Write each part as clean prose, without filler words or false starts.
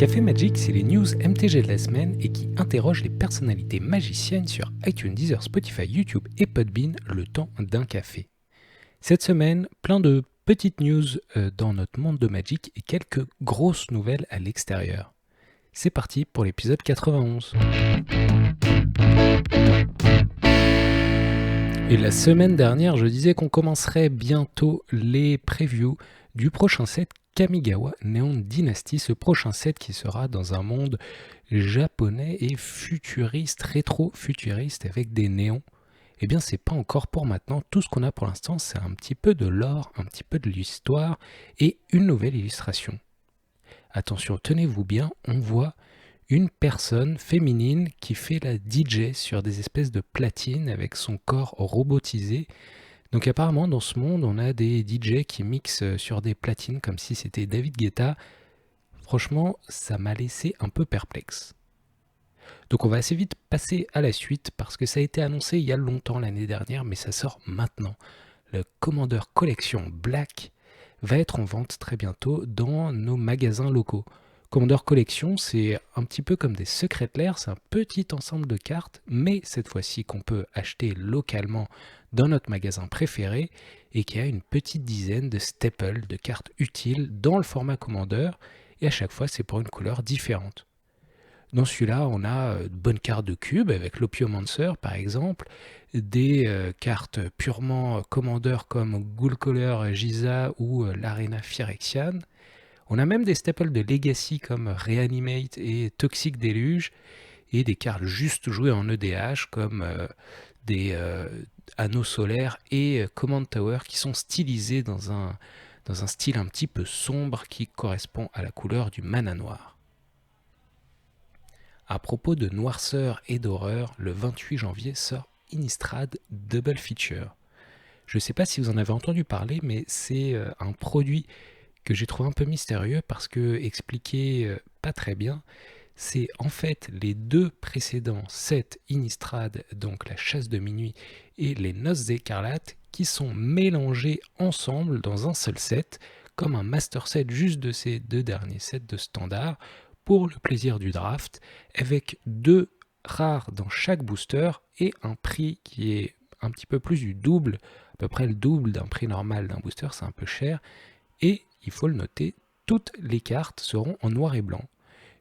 Café Magic, c'est les news MTG de la semaine et qui interrogent les personnalités magiciennes sur iTunes, Deezer, Spotify, YouTube et Podbean le temps d'un café. Cette semaine, plein de petites news dans notre monde de Magic et quelques grosses nouvelles à l'extérieur. C'est parti pour l'épisode 91. Et la semaine dernière, je disais qu'on commencerait bientôt les previews du prochain set Kamigawa Neon Dynasty, ce prochain set qui sera dans un monde japonais et futuriste, rétro-futuriste avec des néons. Eh bien, c'est pas encore pour maintenant. Tout ce qu'on a pour l'instant, c'est un petit peu de lore, un petit peu de l'histoire et une nouvelle illustration. Attention, tenez-vous bien, on voit une personne féminine qui fait la DJ sur des espèces de platines avec son corps robotisé. Donc apparemment dans ce monde on a des DJ qui mixent sur des platines comme si c'était David Guetta. Franchement ça m'a laissé un peu perplexe. Donc on va assez vite passer à la suite parce que ça a été annoncé il y a longtemps l'année dernière mais ça sort maintenant. Le Commander Collection Black va être en vente très bientôt dans nos magasins locaux. Commander Collection, c'est un petit peu comme des Secret Lair, c'est un petit ensemble de cartes, mais cette fois-ci qu'on peut acheter localement dans notre magasin préféré et qui a une petite dizaine de staples, de cartes utiles dans le format Commander, et à chaque fois c'est pour une couleur différente. Dans celui-là, on a de bonnes cartes de cubes avec l'Opiomancer par exemple, des cartes purement Commander comme Ghoul-Caller Giza ou l'Arena Phyrexian. On a même des staples de Legacy comme Reanimate et Toxic Deluge et des cartes juste jouées en EDH comme des Anneaux Solaires et Command Tower qui sont stylisés dans un style un petit peu sombre qui correspond à la couleur du mana noir. À propos de noirceur et d'horreur, le 28 janvier sort Innistrad Double Feature. Je ne sais pas si vous en avez entendu parler, mais c'est un produit que j'ai trouvé un peu mystérieux parce que expliqué pas très bien. C'est en fait les deux précédents sets Innistrad, donc la chasse de minuit et les noces écarlates, qui sont mélangés ensemble dans un seul set, comme un master set juste de ces deux derniers sets de standard, pour le plaisir du draft, avec deux rares dans chaque booster et un prix qui est un petit peu plus du double, à peu près le double d'un prix normal d'un booster, c'est un peu cher, et il faut le noter, toutes les cartes seront en noir et blanc.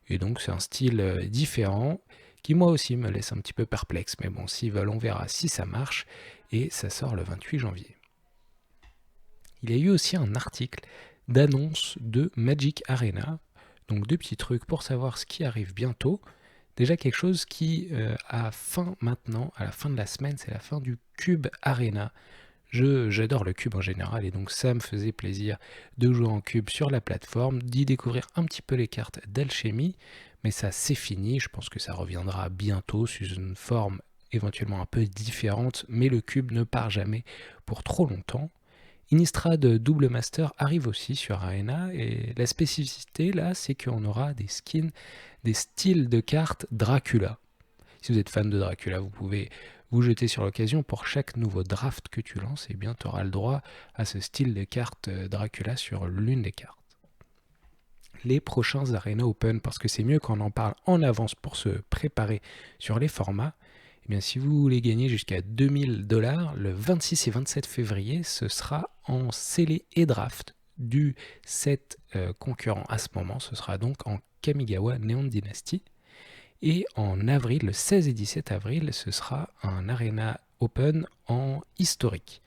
Et donc c'est un style différent qui moi aussi me laisse un petit peu perplexe. Mais bon, s'ils veulent, on verra si ça marche. Et ça sort le 28 janvier. Il y a eu aussi un article d'annonce de Magic Arena. Donc deux petits trucs pour savoir ce qui arrive bientôt. Déjà quelque chose qui a fin maintenant, à la fin de la semaine, c'est la fin du Cube Arena. J'adore le cube en général et donc ça me faisait plaisir de jouer en cube sur la plateforme, d'y découvrir un petit peu les cartes d'alchimie, mais ça c'est fini, je pense que ça reviendra bientôt sous une forme éventuellement un peu différente, mais le cube ne part jamais pour trop longtemps. Innistrad Double Master arrive aussi sur Arena et la spécificité là c'est qu'on aura des skins, des styles de cartes Dracula. Si vous êtes fan de Dracula, vous pouvez vous jeter sur l'occasion. Pour chaque nouveau draft que tu lances, eh bien, tu auras le droit à ce style de carte Dracula sur l'une des cartes. Les prochains Arena Open, parce que c'est mieux quand on en parle en avance pour se préparer sur les formats, eh bien, si vous voulez gagner jusqu'à 2000$, le 26 et 27 février, ce sera en scellé et draft du set concurrent à ce moment. Ce sera donc en Kamigawa Neon Dynasty. Et en avril, le 16 et 17 avril, ce sera un Arena Open en historique.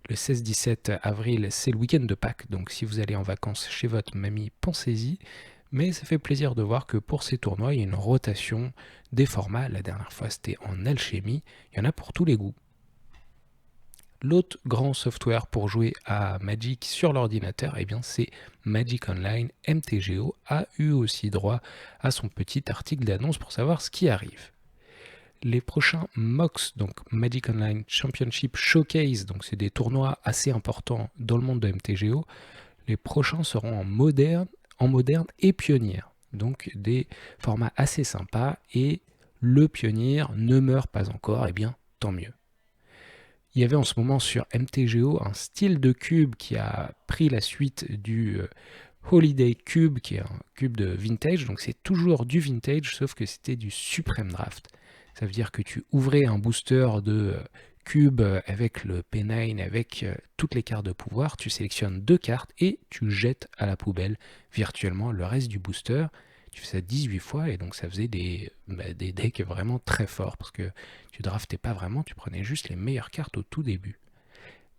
Le 16-17 avril, c'est le week-end de Pâques, donc si vous allez en vacances chez votre mamie, pensez-y. Mais ça fait plaisir de voir que pour ces tournois, il y a une rotation des formats. La dernière fois, c'était en alchimie. Il y en a pour tous les goûts. L'autre grand software pour jouer à Magic sur l'ordinateur, eh bien c'est Magic Online. MTGO a eu aussi droit à son petit article d'annonce pour savoir ce qui arrive. Les prochains MOX, donc Magic Online Championship Showcase, donc c'est des tournois assez importants dans le monde de MTGO. Les prochains seront en moderne et pionnière, donc des formats assez sympas. Et le pionnier ne meurt pas encore, eh bien tant mieux. Il y avait en ce moment sur MTGO un style de cube qui a pris la suite du Holiday Cube, qui est un cube de vintage, donc c'est toujours du vintage, sauf que c'était du Supreme Draft. Ça veut dire que tu ouvrais un booster de cube avec le P9, avec toutes les cartes de pouvoir, tu sélectionnes 2 cartes et tu jettes à la poubelle virtuellement le reste du booster. Tu fais ça 18 fois et donc ça faisait des decks vraiment très forts parce que tu draftais pas vraiment, tu prenais juste les meilleures cartes au tout début.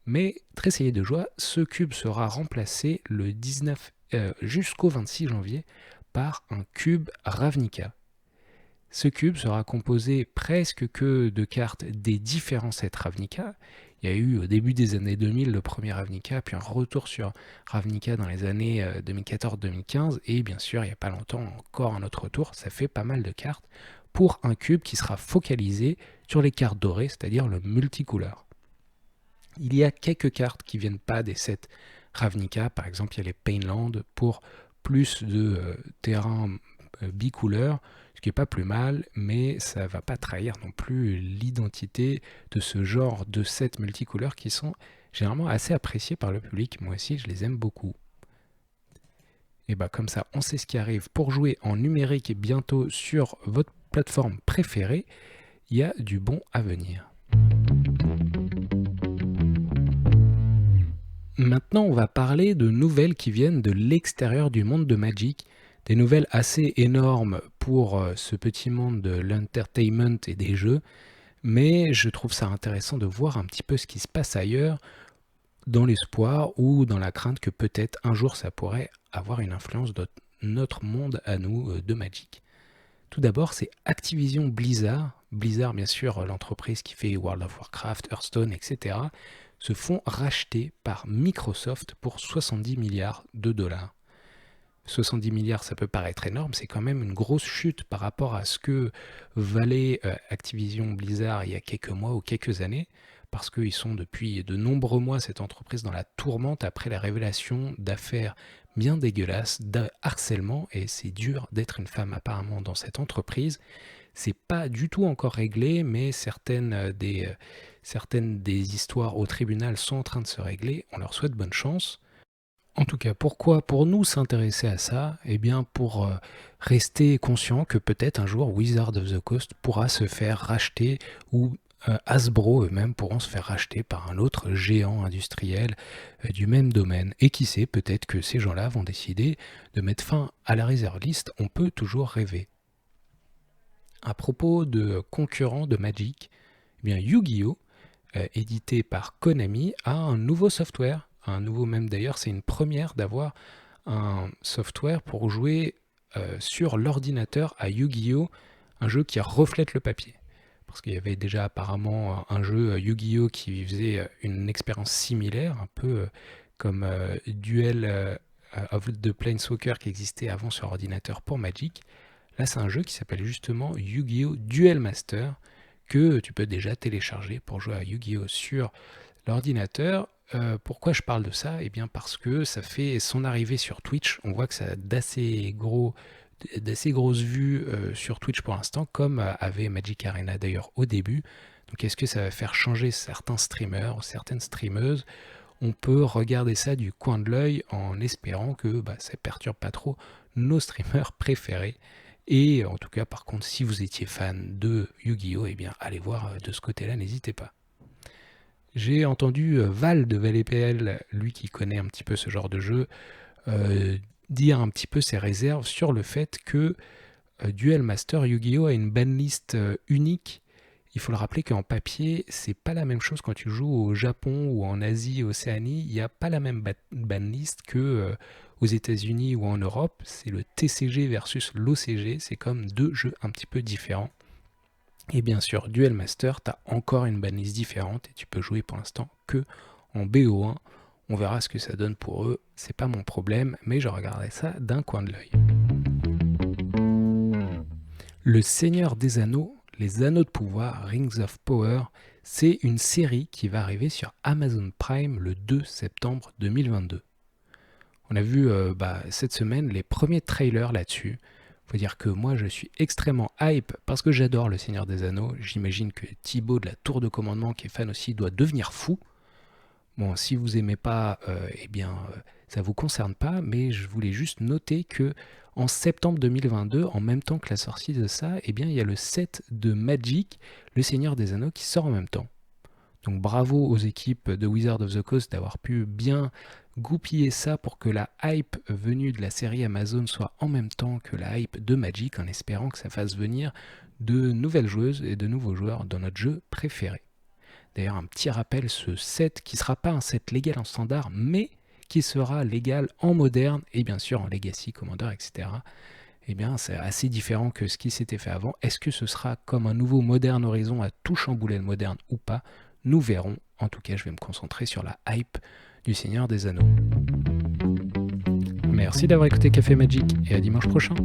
Mais tressaillez de joie, ce cube sera remplacé le 19 jusqu'au 26 janvier par un cube Ravnica. Ce cube sera composé presque que de cartes des différents sets Ravnica. Il y a eu au début des années 2000 le premier Ravnica, puis un retour sur Ravnica dans les années 2014-2015, et bien sûr il n'y a pas longtemps encore un autre retour. Ça fait pas mal de cartes pour un cube qui sera focalisé sur les cartes dorées, c'est-à-dire le multicouleur. Il y a quelques cartes qui ne viennent pas des sets Ravnica, par exemple il y a les Painland pour plus de terrain bicouleur, ce qui n'est pas plus mal, mais ça ne va pas trahir non plus l'identité de ce genre de sets multicouleurs qui sont généralement assez appréciés par le public. Moi aussi, je les aime beaucoup. Et bah comme ça, on sait ce qui arrive pour jouer en numérique et bientôt sur votre plateforme préférée. Il y a du bon à venir. Maintenant, on va parler de nouvelles qui viennent de l'extérieur du monde de Magic. Des nouvelles assez énormes pour ce petit monde de l'entertainment et des jeux. Mais je trouve ça intéressant de voir un petit peu ce qui se passe ailleurs, dans l'espoir ou dans la crainte que peut-être un jour ça pourrait avoir une influence dans notre monde à nous de Magic. Tout d'abord, c'est Activision Blizzard. Blizzard, bien sûr, l'entreprise qui fait World of Warcraft, Hearthstone, etc., se font racheter par Microsoft pour 70 milliards de dollars. 70 milliards, ça peut paraître énorme, c'est quand même une grosse chute par rapport à ce que valait Activision Blizzard il y a quelques mois ou quelques années, parce qu'ils sont depuis de nombreux mois, cette entreprise, dans la tourmente après la révélation d'affaires bien dégueulasses, de harcèlement, et c'est dur d'être une femme apparemment dans cette entreprise. C'est pas du tout encore réglé, mais certaines des histoires au tribunal sont en train de se régler. On leur souhaite bonne chance. En tout cas, pourquoi pour nous s'intéresser à ça? Eh bien pour rester conscient que peut-être un jour Wizard of the Coast pourra se faire racheter ou Hasbro eux-mêmes pourront se faire racheter par un autre géant industriel du même domaine. Et qui sait, peut-être que ces gens-là vont décider de mettre fin à la reserve list. On peut toujours rêver. À propos de concurrents de Magic, eh bien Yu-Gi-Oh! Édité par Konami, a un nouveau software. Un nouveau même d'ailleurs, c'est une première d'avoir un software pour jouer sur l'ordinateur à Yu-Gi-Oh! Un jeu qui reflète le papier. Parce qu'il y avait déjà apparemment un jeu Yu-Gi-Oh! Qui faisait une expérience similaire, un peu comme Duel of the Planeswalker qui existait avant sur ordinateur pour Magic. Là, c'est un jeu qui s'appelle justement Yu-Gi-Oh! Duel Master, que tu peux déjà télécharger pour jouer à Yu-Gi-Oh! Sur l'ordinateur. Pourquoi je parle de ça? Eh bien parce que ça fait son arrivée sur Twitch. On voit que ça a d'assez grosses vues sur Twitch pour l'instant, comme avait Magic Arena d'ailleurs au début. Donc est-ce que ça va faire changer certains streamers, certaines streameuses? On peut regarder ça du coin de l'œil en espérant que ça ne perturbe pas trop nos streamers préférés. Et en tout cas, par contre, si vous étiez fan de Yu-Gi-Oh! Eh bien, allez voir de ce côté-là, n'hésitez pas. J'ai entendu Val de ValEPL, lui qui connaît un petit peu ce genre de jeu, dire un petit peu ses réserves sur le fait que Duel Master Yu-Gi-Oh! A une banlist unique. Il faut le rappeler qu'en papier, c'est pas la même chose quand tu joues au Japon ou en Asie, Océanie. Il n'y a pas la même banlist que aux États-Unis ou en Europe. C'est le TCG versus l'OCG. C'est comme deux jeux un petit peu différents. Et bien sûr, Duel Master, tu as encore une banlist différente et tu peux jouer pour l'instant que en BO1. On verra ce que ça donne pour eux. C'est pas mon problème, mais je regarderai ça d'un coin de l'œil. Le Seigneur des Anneaux, les Anneaux de Pouvoir, Rings of Power, c'est une série qui va arriver sur Amazon Prime le 2 septembre 2022. On a vu cette semaine les premiers trailers là-dessus. Faut dire que moi je suis extrêmement hype parce que j'adore le Seigneur des Anneaux. J'imagine que Thibaut de la Tour de Commandement qui est fan aussi doit devenir fou. Bon, si vous aimez pas, ça vous concerne pas, mais je voulais juste noter que en septembre 2022, en même temps que la sortie de ça, il y a le set de Magic, le Seigneur des Anneaux, qui sort en même temps. Donc bravo aux équipes de Wizard of the Coast d'avoir pu bien goupiller ça pour que la hype venue de la série Amazon soit en même temps que la hype de Magic, en espérant que ça fasse venir de nouvelles joueuses et de nouveaux joueurs dans notre jeu préféré. D'ailleurs, un petit rappel, ce set qui ne sera pas un set légal en standard, mais qui sera légal en moderne et bien sûr en legacy, commander, etc. C'est assez différent que ce qui s'était fait avant. Est-ce que ce sera comme un nouveau Modern Horizon à tout chambouler le moderne ou pas? Nous verrons. En tout cas, je vais me concentrer sur la hype du Seigneur des Anneaux. Merci d'avoir écouté Café Magic et à dimanche prochain.